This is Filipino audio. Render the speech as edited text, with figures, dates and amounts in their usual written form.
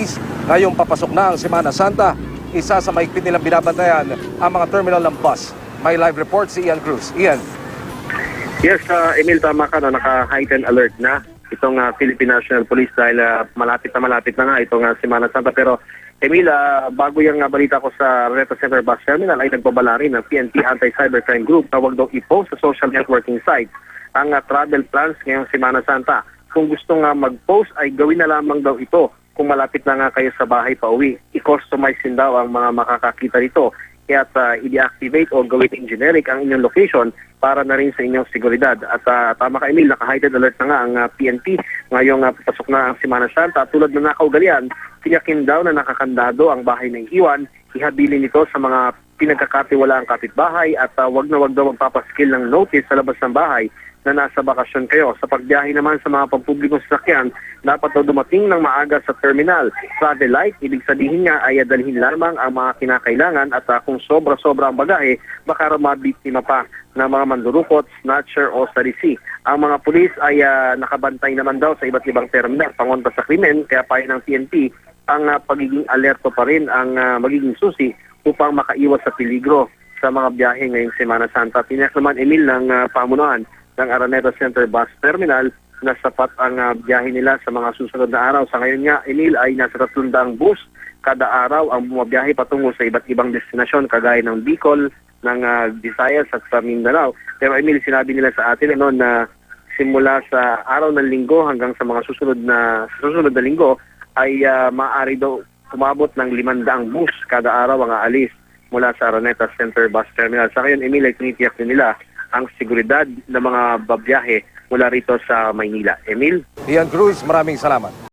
police ngayong papasok na ang Semana Santa. Isa sa mahigpit nilang binabantayan ang mga terminal ng bus. May live report si Ian Cruz. Ian. Yes, Emil, tama ka, no, naka-heightened alert na itong Philippine National Police dahil malapit na nga itong Semana Santa. Pero Emil, bago yung balita ko sa Araneta Center Bus Terminal ay nagbabala rin ng PNP Anti-Cybercrime Group na huwag daw i-post sa social networking sites ang travel plans ngayong Semana Santa. Kung gusto nga mag-post ay gawin na lamang daw ito kung malapit na nga kayo sa bahay pa uwi. I-customize din daw ang mga makakakita rito. Kaya't i-deactivate o gawin generic ang inyong location para na rin sa inyong seguridad. At tama ka, Emil, naka-heightened alert na nga ang PNP ngayong pasok na ang Semana Santa. Tulad na nakaugalian, tiyakin daw na nakakandado ang bahay na iiwan, ihabilin ito sa mga pinagkakatiwalaang kapitbahay at wag na wag daw magpapaskil ng notice sa labas ng bahay na nasa bakasyon kayo. Sa pagbiyahe naman sa mga pampublikong sasakyan, dapat daw dumating ng maaga sa terminal. Travel light, ibig sabihin nga ay dalhin lamang ang mga kinakailangan at kung sobra-sobra ang bagahe, baka mabiktima pa ng mga mandurukot, snatcher o sarisi. Ang mga pulis ay nakabantay naman daw sa iba't ibang terminal pangontra sa krimen, kaya payo ng PNP ang pagiging alerto pa rin ang magiging susi upang makaiwas sa peligro sa mga biyahe ngayong Semana Santa. Tiniyak naman, Emil, ng pamunuan ng Araneta Center Bus Terminal na sapat ang biyahe nila sa mga susunod na araw. Sa ngayon nga, Emil, ay nasa 300 bus kada araw ang bumabiyahe patungo sa iba't ibang destinasyon kagaya ng Bicol, ng Visayas at sa Mindanao. Pero Emil, sinabi nila sa atin na simula sa araw ng linggo hanggang sa mga susunod na linggo ay maaari daw umabot ng 500 bus kada araw ang aalis mula sa Araneta Center Bus Terminal. Sa ngayon, Emil, ay tinitiyak din nila ang seguridad ng mga babiyahe mula rito sa Maynila. Emil? Ian Cruz, maraming salamat.